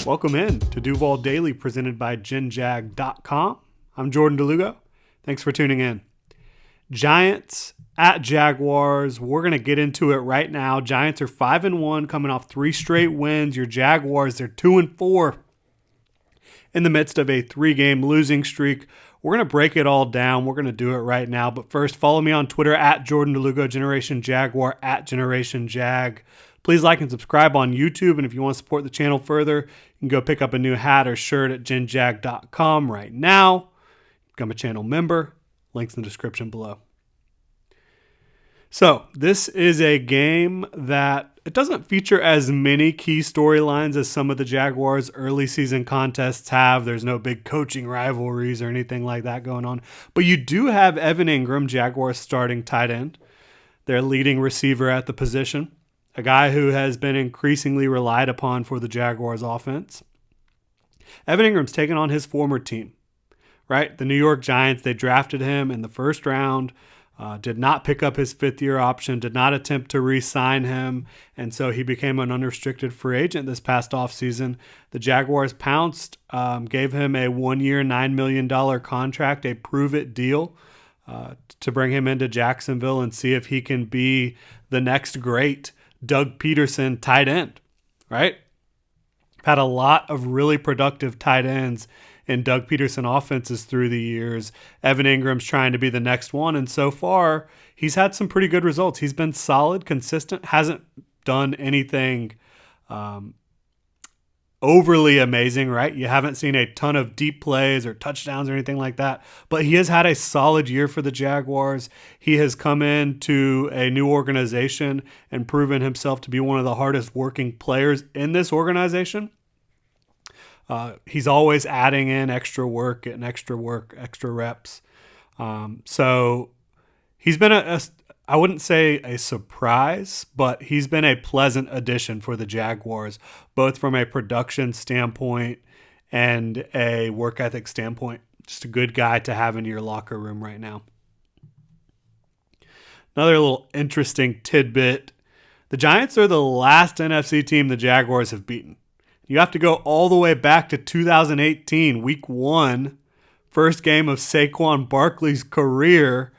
Welcome in to Duval Daily, presented by GenJag.com. I'm Jordan DeLugo. Thanks for tuning in. Giants at Jaguars. We're going to get into it right now. Giants are 5-1, coming off 3 straight wins. Your Jaguars, they're 2-4 in the midst of a 3-game losing streak. We're going to break it all down. We're going to do it right now. But first, follow me on Twitter at Jordan DeLugo, Generation Jaguar, at Generation Jag. Please like and subscribe on YouTube. And if you want to support the channel further, you can go pick up a new hat or shirt at genjag.com right now. Become a channel member. Links in the description below. So this is a game that it doesn't feature as many key storylines as some of the Jaguars' early season contests have. There's no big coaching rivalries or anything like that going on. But you do have Evan Ingram, Jaguars' starting tight end, their leading receiver at the position, a guy who has been increasingly relied upon for the Jaguars' offense. Evan Ingram's taken on his former team, right? The New York Giants. They drafted him in the first round. Did not pick up his 5th-year option, did not attempt to re-sign him, and so he became an unrestricted free agent this past offseason. The Jaguars pounced, gave him a 1-year, $9 million contract, a prove-it deal to bring him into Jacksonville and see if he can be the next great Doug Peterson tight end, right? Had a lot of really productive tight ends in Doug Peterson offenses through the years. Evan Ingram's trying to be the next one, and so far, he's had some pretty good results. He's been solid, consistent, hasn't done anything overly amazing, right? You haven't seen a ton of deep plays or touchdowns or anything like that, but he has had a solid year for the Jaguars. He has come into a new organization and proven himself to be one of the hardest working players in this organization. He's always adding in extra work, getting extra work, extra reps. So he's been I wouldn't say a surprise, but he's been a pleasant addition for the Jaguars, both from a production standpoint and a work ethic standpoint. Just a good guy to have in your locker room right now. Another little interesting tidbit. The Giants are the last NFC team the Jaguars have beaten. You have to go all the way back to 2018, week 1, first game of Saquon Barkley's career.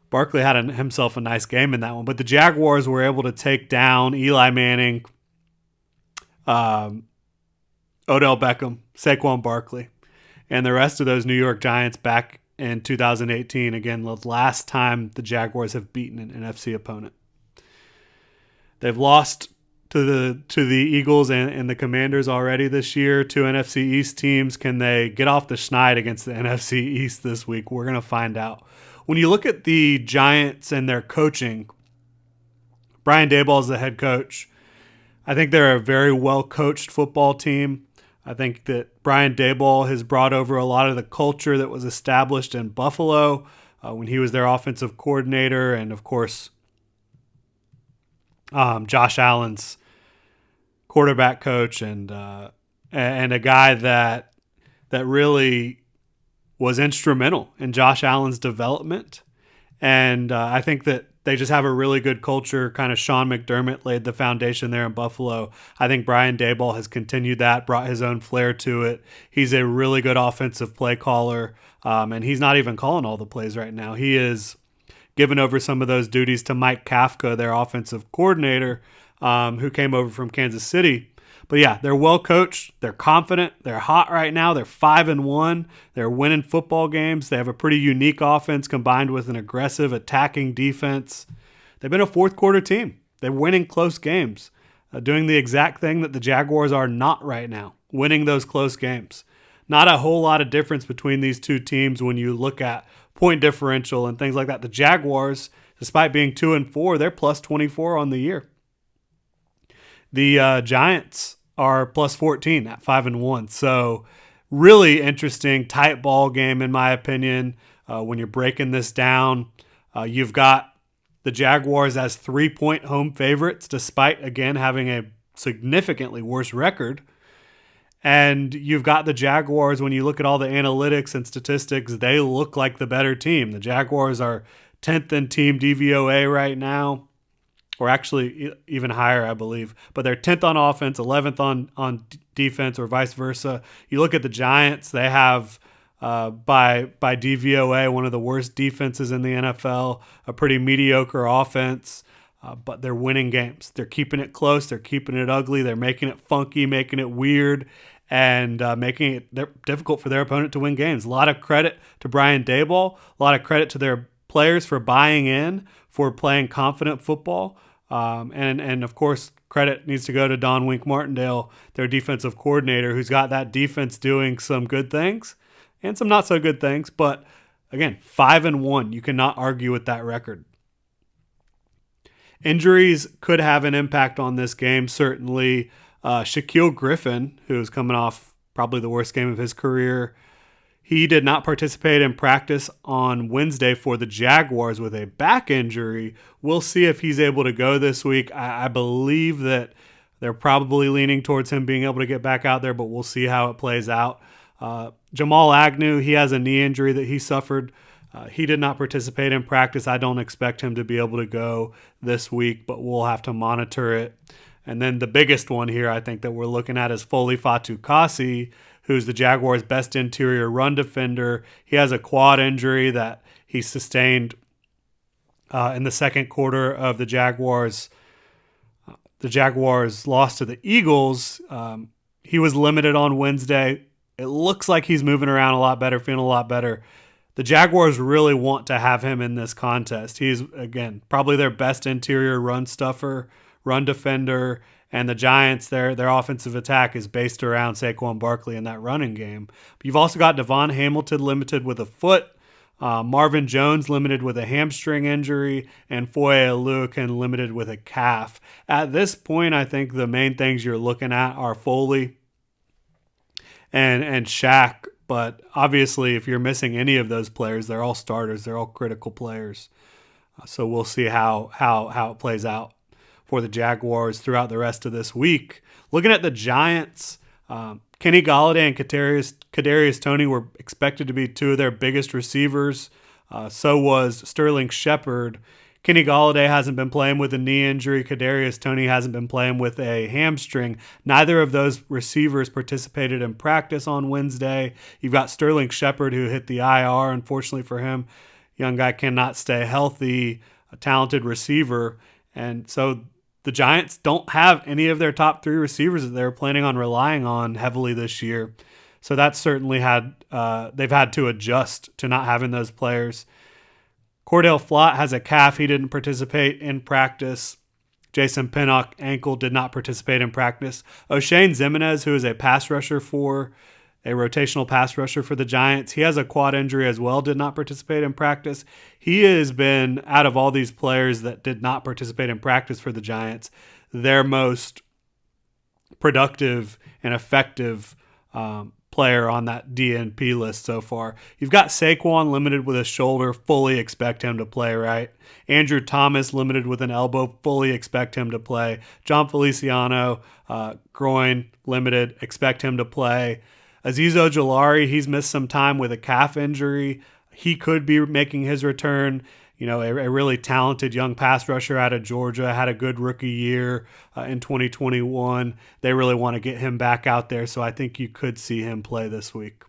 Barkley had himself a nice game in that one, but the Jaguars were able to take down Eli Manning, Odell Beckham, Saquon Barkley, and the rest of those New York Giants back in 2018. Again, the last time the Jaguars have beaten an NFC opponent. They've lost to the Eagles and the Commanders already this year, 2 NFC East teams. Can they get off the schneid against the NFC East this week? We're going to find out. When you look at the Giants and their coaching, Brian Daboll is the head coach. I think they're a very well-coached football team. I think that Brian Daboll has brought over a lot of the culture that was established in Buffalo when he was their offensive coordinator, and of course, Josh Allen's quarterback coach, and a guy that really was instrumental in Josh Allen's development. And I think that they just have a really good culture. Kind of Sean McDermott laid the foundation there in Buffalo. I think Brian Daboll has continued that, brought his own flair to it. He's a really good offensive play caller, and he's not even calling all the plays right now. He is given over some of those duties to Mike Kafka, their offensive coordinator, who came over from Kansas City. But yeah, they're well coached. They're confident. They're hot right now. They're 5-1. They're winning football games. They have a pretty unique offense combined with an aggressive attacking defense. They've been a fourth quarter team. They're winning close games, doing the exact thing that the Jaguars are not right now, winning those close games. Not a whole lot of difference between these two teams when you look at point differential and things like that. The Jaguars, despite being 2-4, they're plus 24 on the year. The Giants are plus 14 at 5-1. So really interesting, tight ball game in my opinion. When you're breaking this down, you've got the Jaguars as 3-point home favorites, despite again having a significantly worse record. And you've got the Jaguars, when you look at all the analytics and statistics, they look like the better team. The Jaguars are 10th in team DVOA right now. or actually even higher, I believe. But they're 10th on offense, 11th on defense, or vice versa. You look at the Giants; they have by DVOA one of the worst defenses in the NFL, a pretty mediocre offense. But they're winning games. They're keeping it close. They're keeping it ugly. They're making it funky, making it weird, and making it difficult for their opponent to win games. A lot of credit to Brian Daboll. A lot of credit to their players for buying in, for playing confident football. And of course, credit needs to go to Don Wink Martindale, their defensive coordinator, who's got that defense doing some good things and some not so good things. But again, 5-1. You cannot argue with that record. Injuries could have an impact on this game, certainly. Shaquille Griffin, who's coming off probably the worst game of his career, he did not participate in practice on Wednesday for the Jaguars with a back injury. We'll see if he's able to go this week. I believe that they're probably leaning towards him being able to get back out there, but we'll see how it plays out. Jamal Agnew, he has a knee injury that he suffered. He did not participate in practice. I don't expect him to be able to go this week, but we'll have to monitor it. And then the biggest one here, I think, that we're looking at is Foley Fatukasi, who's the Jaguars' best interior run defender. He has a quad injury that he sustained in the second quarter of the Jaguars. The Jaguars lost to the Eagles. He was limited on Wednesday. It looks like he's moving around a lot better, feeling a lot better. The Jaguars really want to have him in this contest. He's, again, probably their best interior run stuffer, run defender, and the Giants, their offensive attack is based around Saquon Barkley in that running game. But you've also got Devon Hamilton limited with a foot, Marvin Jones limited with a hamstring injury, and Foye Oluokun limited with a calf. At this point, I think the main things you're looking at are Foley and Shaq. But obviously, if you're missing any of those players, they're all starters. They're all critical players. So we'll see how it plays out for the Jaguars throughout the rest of this week. Looking at the Giants, Kenny Golladay and Kadarius Toney were expected to be two of their biggest receivers. So was Sterling Shepard. Kenny Golladay hasn't been playing with a knee injury. Kadarius Toney hasn't been playing with a hamstring. Neither of those receivers participated in practice on Wednesday. You've got Sterling Shepard, who hit the IR, unfortunately for him. Young guy cannot stay healthy, a talented receiver. And so the Giants don't have any of their top three receivers that they're planning on relying on heavily this year. So that's certainly they've had to adjust to not having those players. Cordell Flott has a calf. He didn't participate in practice. Jason Pinnock, ankle, did not participate in practice. O'Shane Ximines, who is a rotational pass rusher for the Giants, he has a quad injury as well, did not participate in practice. He has been, out of all these players that did not participate in practice for the Giants, their most productive and effective player on that DNP list so far. You've got Saquon limited with a shoulder, fully expect him to play, right? Andrew Thomas limited with an elbow, fully expect him to play. John Feliciano, groin limited, expect him to play. Azeez Ojulari, he's missed some time with a calf injury. He could be making his return. You know, a really talented young pass rusher out of Georgia, had a good rookie year in 2021. They really want to get him back out there, so I think you could see him play this week.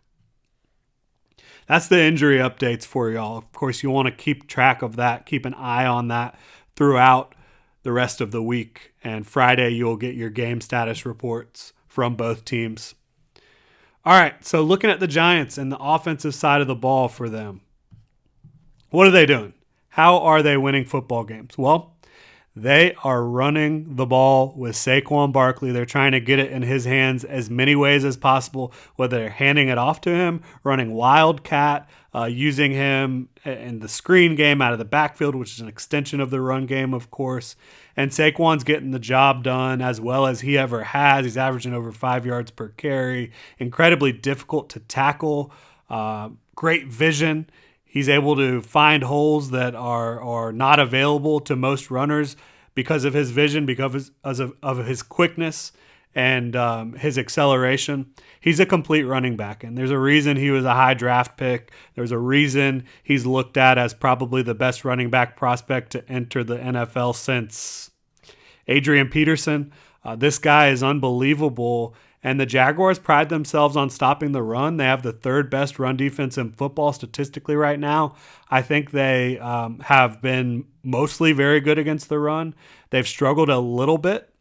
That's the injury updates for y'all. Of course, you want to keep track of that, keep an eye on that throughout the rest of the week. And Friday, you'll get your game status reports from both teams. All right, so looking at the Giants and the offensive side of the ball for them, what are they doing? How are they winning football games? Well, they are running the ball with Saquon Barkley. They're trying to get it in his hands as many ways as possible, whether they're handing it off to him, running wildcat, using him in the screen game out of the backfield, which is an extension of the run game, of course. And Saquon's getting the job done as well as he ever has. He's averaging over 5 yards per carry. Incredibly difficult to tackle. Great vision. He's able to find holes that are not available to most runners because of his vision, because of his quickness and his acceleration. He's a complete running back, and there's a reason he was a high draft pick. There's a reason he's looked at as probably the best running back prospect to enter the NFL since Adrian Peterson. This guy is unbelievable. And the Jaguars pride themselves on stopping the run. They have the third best run defense in football statistically right now. I think they have been mostly very good against the run. They've struggled a little bit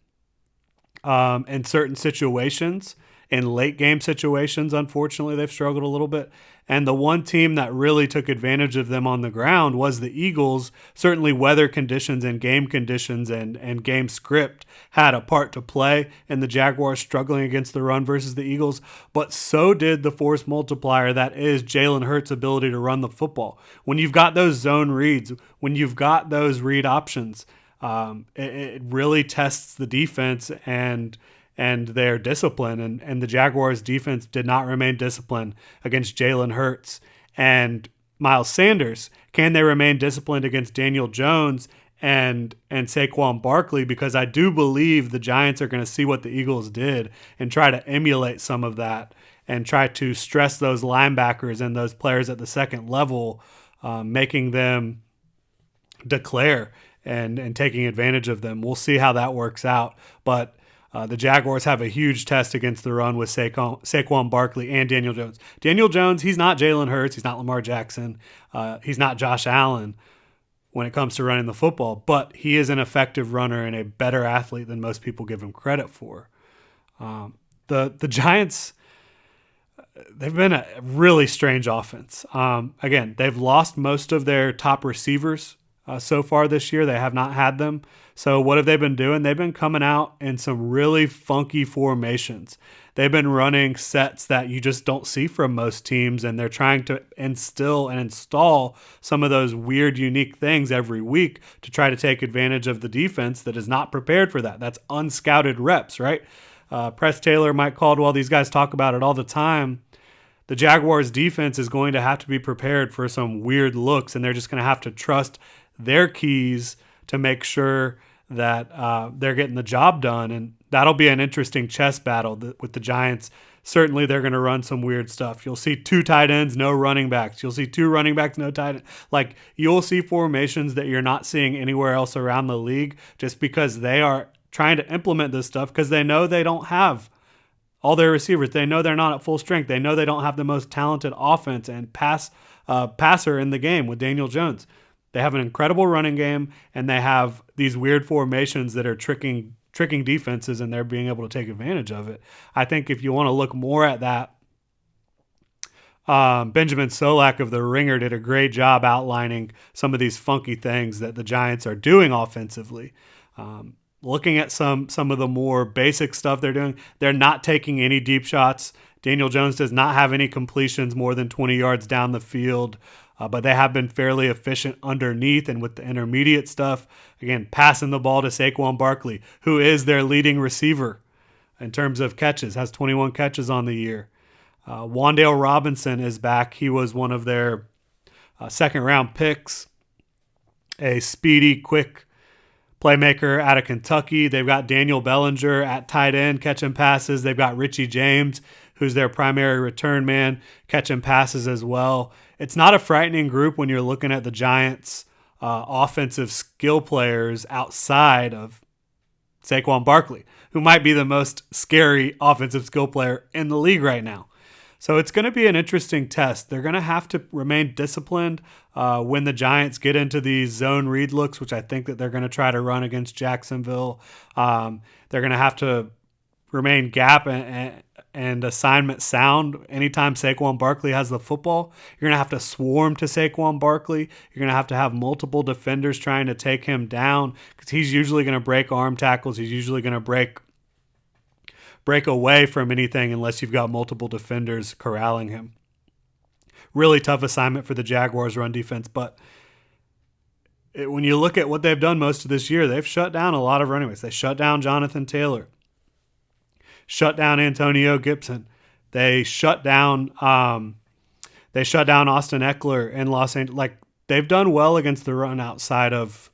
in certain situations. In late game situations, unfortunately, they've struggled a little bit. And the one team that really took advantage of them on the ground was the Eagles. Certainly weather conditions and game conditions and game script had a part to play in the Jaguars struggling against the run versus the Eagles. But so did the force multiplier that is Jalen Hurts' ability to run the football. When you've got those zone reads, when you've got those read options, it really tests the defense and their discipline. And the Jaguars defense did not remain disciplined against Jalen Hurts and Miles Sanders. Can they remain disciplined against Daniel Jones and Saquon Barkley? Because I do believe the Giants are going to see what the Eagles did and try to emulate some of that and try to stress those linebackers and those players at the second level, making them declare and taking advantage of them. We'll see how that works out. But the Jaguars have a huge test against the run with Saquon Barkley and Daniel Jones. Daniel Jones, he's not Jalen Hurts. He's not Lamar Jackson. He's not Josh Allen when it comes to running the football, but he is an effective runner and a better athlete than most people give him credit for. The Giants, they've been a really strange offense. Again, they've lost most of their top receivers so far this year. They have not had them. So what have they been doing? They've been coming out in some really funky formations. They've been running sets that you just don't see from most teams, and they're trying to instill and install some of those weird, unique things every week to try to take advantage of the defense that is not prepared for that. That's unscouted reps, right? Press Taylor, Mike Caldwell, these guys talk about it all the time. The Jaguars defense is going to have to be prepared for some weird looks, and they're just going to have to trust their keys to make sure that they're getting the job done. And that'll be an interesting chess battle with the Giants. Certainly they're going to run some weird stuff. You'll see 2 tight ends, no running backs. You'll see 2 running backs, no tight end. Like, you'll see formations that you're not seeing anywhere else around the league just because they are trying to implement this stuff because they know they don't have all their receivers. They know they're not at full strength. They know they don't have the most talented offense and passer in the game with Daniel Jones. They have an incredible running game, and they have these weird formations that are tricking defenses, and they're being able to take advantage of it. I think if you want to look more at that, Benjamin Solak of The Ringer did a great job outlining some of these funky things that the Giants are doing offensively. Looking at some of the more basic stuff they're doing, they're not taking any deep shots. Daniel Jones does not have any completions more than 20 yards down the field. But they have been fairly efficient underneath and with the intermediate stuff. Again, passing the ball to Saquon Barkley, who is their leading receiver in terms of catches, has 21 catches on the year. Wan'Dale Robinson is back. He was one of their second-round picks, a speedy, quick playmaker out of Kentucky. They've got Daniel Bellinger at tight end catching passes. They've got Richie James, who's their primary return man, catching passes as well. It's not a frightening group when you're looking at the Giants' offensive skill players outside of Saquon Barkley, who might be the most scary offensive skill player in the league right now. So it's going to be an interesting test. They're going to have to remain disciplined when the Giants get into these zone read looks, which I think that they're going to try to run against Jacksonville. They're going to have to remain gap and assignment sound. Anytime Saquon Barkley has the football, you're going to have to swarm to Saquon Barkley. You're going to have multiple defenders trying to take him down because he's usually going to break arm tackles. He's usually going to break away from anything unless you've got multiple defenders corralling him. Really tough assignment for the Jaguars run defense, but when you look at what they've done most of this year, they've shut down a lot of running backs. They shut down Jonathan Taylor, shut down Antonio Gibson. They shut down Austin Eckler in Los Angeles. Like, they've done well against the run outside of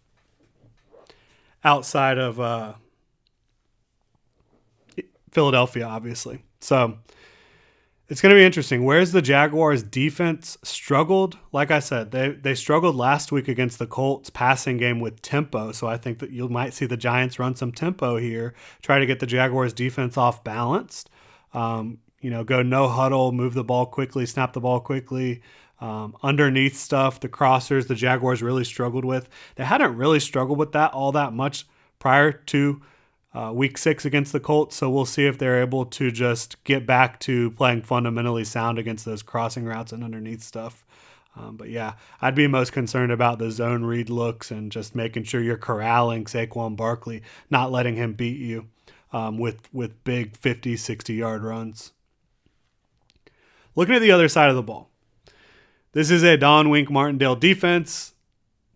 Philadelphia, obviously. So It's going to be interesting. Where's the Jaguars defense struggled? Like I said, they struggled last week against the Colts passing game with tempo. So I think that you might see the Giants run some tempo here, try to get the Jaguars defense off balanced. Go no huddle, move the ball quickly, snap the ball quickly. Underneath stuff, the crossers, the Jaguars really struggled with. They hadn't really struggled with that all that much prior to week 6 against the Colts, so we'll see if they're able to just get back to playing fundamentally sound against those crossing routes and underneath stuff. But yeah, I'd be most concerned about the zone read looks and just making sure you're corralling Saquon Barkley, not letting him beat you with big 50, 60-yard runs. Looking at the other side of the ball, this is a Don Wink Martindale defense,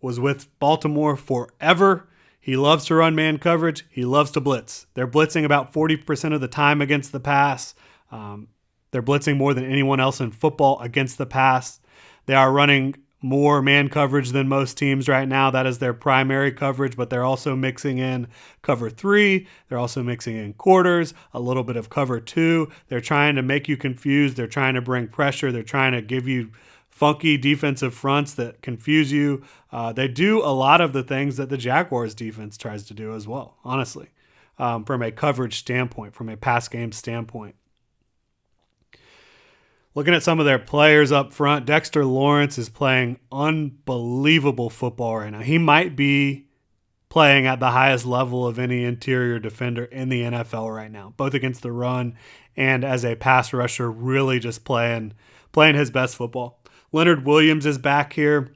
was with Baltimore forever. He loves to run man coverage. He loves to blitz. They're blitzing about 40% of the time against the pass. They're blitzing more than anyone else in football against the pass. They are running more man coverage than most teams right now. That is their primary coverage, but they're also mixing in cover 3. They're also mixing in quarters, a little bit of cover 2. They're trying to make you confused. They're trying to bring pressure. They're trying to give you funky defensive fronts that confuse you. They do a lot of the things that the Jaguars defense tries to do as well, honestly, from a coverage standpoint, from a pass game standpoint. Looking at some of their players up front, Dexter Lawrence is playing unbelievable football right now. He might be playing at the highest level of any interior defender in the NFL right now, both against the run and as a pass rusher, really just playing his best football. Leonard Williams is back here.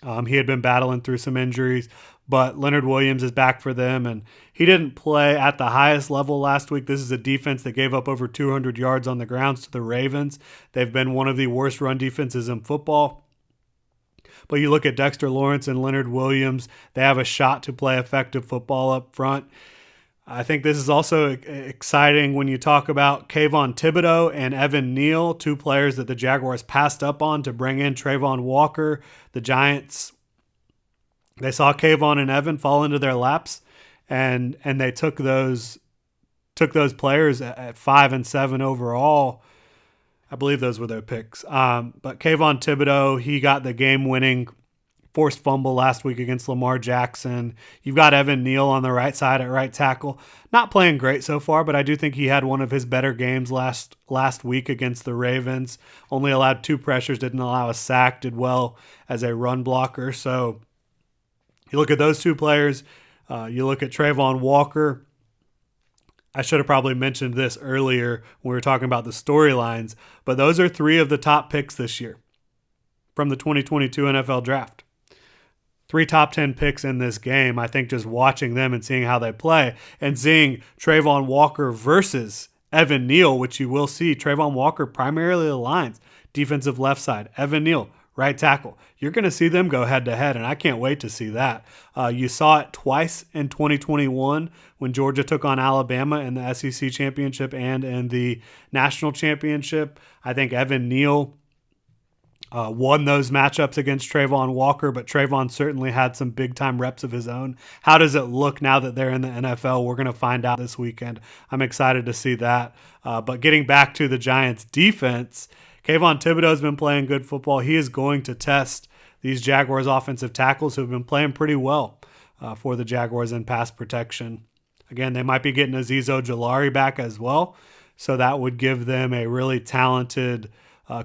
He had been battling through some injuries, but Leonard Williams is back for them, and he didn't play at the highest level last week. This is a defense that gave up over 200 yards on the grounds to the Ravens. They've been one of the worst run defenses in football. But you look at Dexter Lawrence and Leonard Williams, they have a shot to play effective football up front. I think this is also exciting when you talk about Kayvon Thibodeau and Evan Neal, two players that the Jaguars passed up on to bring in Trayvon Walker. The Giants, they saw Kayvon and Evan fall into their laps, and they took those players at 5 and 7 overall. I believe those were their picks. But Kayvon Thibodeau, he got the game-winning forced fumble last week against Lamar Jackson. You've got Evan Neal on the right side at right tackle. Not playing great so far, but I do think he had one of his better games last week against the Ravens. Only allowed 2 pressures, didn't allow a sack, did well as a run blocker. So you look at those 2 players. You look at Trayvon Walker. I should have probably mentioned this earlier when we were talking about the storylines, but those are 3 of the top picks this year from the 2022 NFL Draft. 3 top 10 picks in this game. I think just watching them and seeing how they play and seeing Trayvon Walker versus Evan Neal, which you will see. Trayvon Walker primarily aligns defensive left side. Evan Neal, right tackle. You're going to see them go head to head, and I can't wait to see that. You saw it twice in 2021 when Georgia took on Alabama in the SEC championship and in the national championship. I think Evan Neal won those matchups against Trayvon Walker, but Trayvon certainly had some big-time reps of his own. How does it look now that they're in the NFL? We're going to find out this weekend. I'm excited to see that. But getting back to the Giants' defense, Kayvon Thibodeau has been playing good football. He is going to test these Jaguars offensive tackles who have been playing pretty well for the Jaguars in pass protection. Again, they might be getting Azeez Ojulari back as well, so that would give them a really talented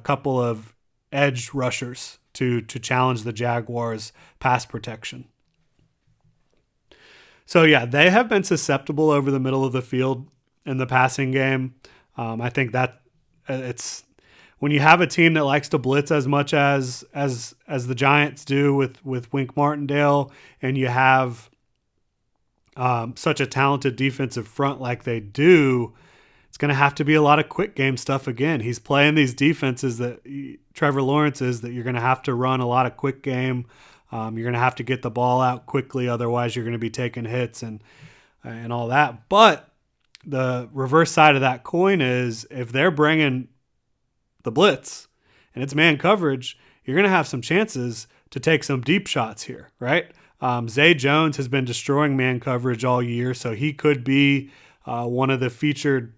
couple of edge rushers to challenge the Jaguars' pass protection. So yeah, they have been susceptible over the middle of the field in the passing game. I think that it's when you have a team that likes to blitz as much as the Giants do with Wink Martindale, and you have such a talented defensive front like they do, it's going to have to be a lot of quick game stuff again. He's playing these defenses that Trevor Lawrence is, that you're going to have to run a lot of quick game. You're going to have to get the ball out quickly. Otherwise, you're going to be taking hits and all that. But the reverse side of that coin is if they're bringing the blitz and it's man coverage, you're going to have some chances to take some deep shots here, right? Zay Jones has been destroying man coverage all year, so he could be one of the featured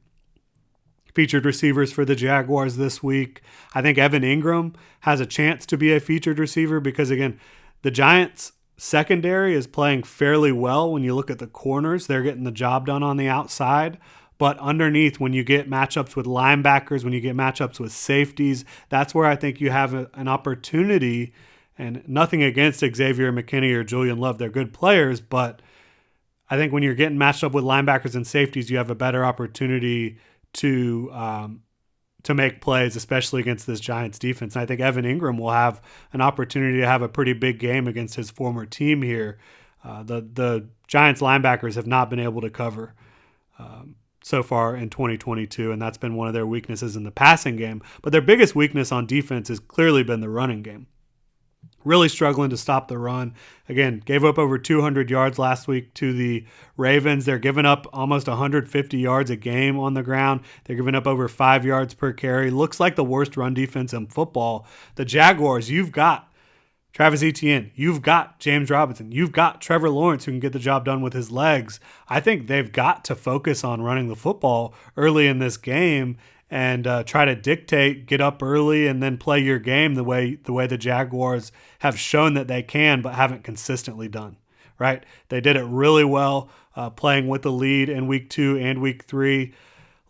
featured receivers for the Jaguars this week. I think Evan Ingram has a chance to be a featured receiver because, again, the Giants' secondary is playing fairly well when you look at the corners. They're getting the job done on the outside. But underneath, when you get matchups with linebackers, when you get matchups with safeties, that's where I think you have an opportunity. And nothing against Xavier McKinney or Julian Love. They're good players, but I think when you're getting matched up with linebackers and safeties, you have a better opportunity to make plays, especially against this Giants defense. And I think Evan Ingram will have an opportunity to have a pretty big game against his former team here. The Giants linebackers have not been able to cover so far in 2022, and that's been one of their weaknesses in the passing game. But their biggest weakness on defense has clearly been the running game. Really struggling to stop the run. Again, gave up over 200 yards last week to the Ravens. They're giving up almost 150 yards a game on the ground. They're giving up over 5 yards per carry. Looks like the worst run defense in football. The Jaguars, you've got Travis Etienne. You've got James Robinson. You've got Trevor Lawrence who can get the job done with his legs. I think they've got to focus on running the football early in this game and try to dictate, get up early, and then play your game the way the Jaguars have shown that they can, but haven't consistently done, right? They did it really well playing with the lead in week 2 and week 3.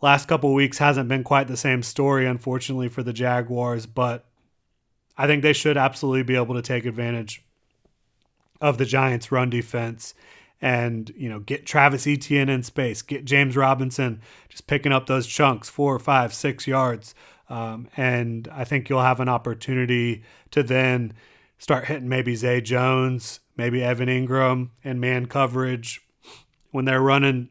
Last couple of weeks hasn't been quite the same story, unfortunately, for the Jaguars, but I think they should absolutely be able to take advantage of the Giants' run defense and, get Travis Etienne in space, get James Robinson just picking up those chunks, 4, 5, 6 yards. And I think you'll have an opportunity to then start hitting maybe Zay Jones, maybe Evan Ingram and man coverage when they're running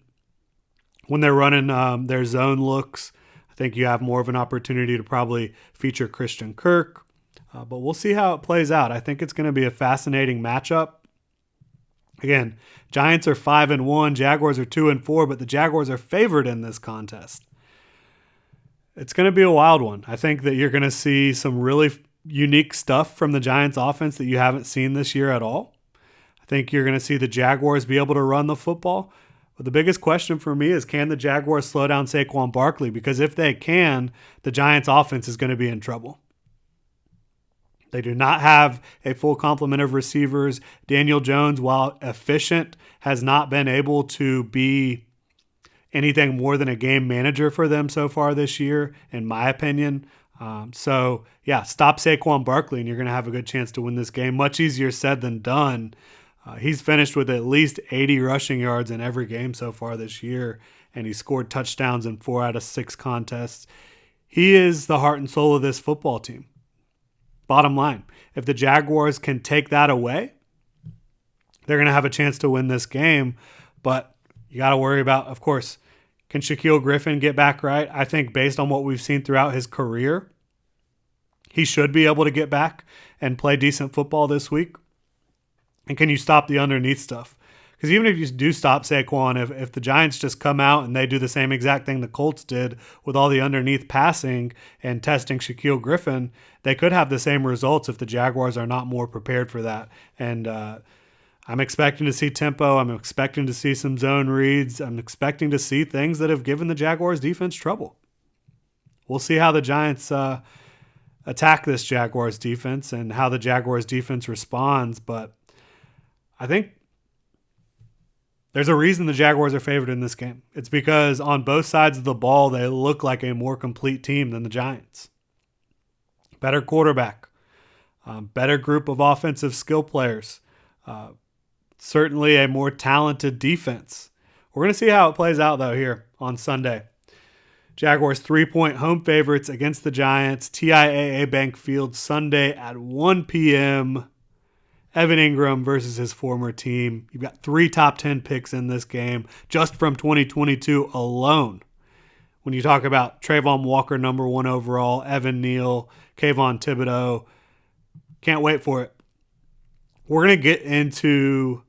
their zone looks. I think you have more of an opportunity to probably feature Christian Kirk. But we'll see how it plays out. I think it's going to be a fascinating matchup. Again, Giants are 5-1, Jaguars are 2-4, but the Jaguars are favored in this contest. It's going to be a wild one. I think that you're going to see some really unique stuff from the Giants offense that you haven't seen this year at all. I think you're going to see the Jaguars be able to run the football. But the biggest question for me is, can the Jaguars slow down Saquon Barkley? Because if they can, the Giants offense is going to be in trouble. They do not have a full complement of receivers. Daniel Jones, while efficient, has not been able to be anything more than a game manager for them so far this year, in my opinion. Stop Saquon Barkley, and you're going to have a good chance to win this game. Much easier said than done. He's finished with at least 80 rushing yards in every game so far this year, and he scored touchdowns in 4 out of 6 contests. He is the heart and soul of this football team. Bottom line, if the Jaguars can take that away, they're going to have a chance to win this game. But you got to worry about, of course, can Shaquille Griffin get back right? I think based on what we've seen throughout his career, he should be able to get back and play decent football this week. And can you stop the underneath stuff? Because even if you do stop Saquon, if the Giants just come out and they do the same exact thing the Colts did with all the underneath passing and testing Shaquille Griffin, they could have the same results if the Jaguars are not more prepared for that. And I'm expecting to see tempo. I'm expecting to see some zone reads. I'm expecting to see things that have given the Jaguars defense trouble. We'll see how the Giants attack this Jaguars defense and how the Jaguars defense responds. But I think there's a reason the Jaguars are favored in this game. It's because on both sides of the ball, they look like a more complete team than the Giants. Better quarterback, better group of offensive skill players, certainly a more talented defense. We're going to see how it plays out, though, here on Sunday. Jaguars 3-point home favorites against the Giants, TIAA Bank Field, Sunday at 1 p.m., Evan Ingram versus his former team. You've got 3 top 10 picks in this game just from 2022 alone. When you talk about Trayvon Walker, number 1 overall, Evan Neal, Kayvon Thibodeau, can't wait for it. We're going to get into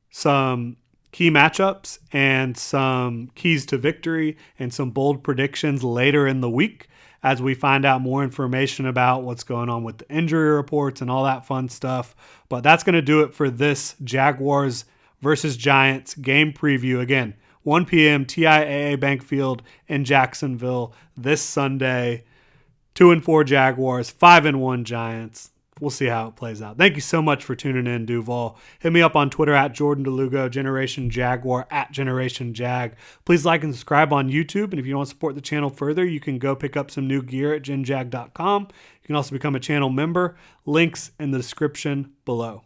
some key matchups and some keys to victory and some bold predictions later in the week as we find out more information about what's going on with the injury reports and all that fun stuff. But that's going to do it for this Jaguars versus Giants game preview. Again, 1 p.m. TIAA Bank Field in Jacksonville this Sunday. 2-4 Jaguars, 5-1 Giants. We'll see how it plays out. Thank you so much for tuning in, Duval. Hit me up on Twitter at Jordan DeLugo, Generation Jaguar, at Generation Jag. Please like and subscribe on YouTube. And if you want to support the channel further, you can go pick up some new gear at genjag.com. You can also become a channel member. Links in the description below.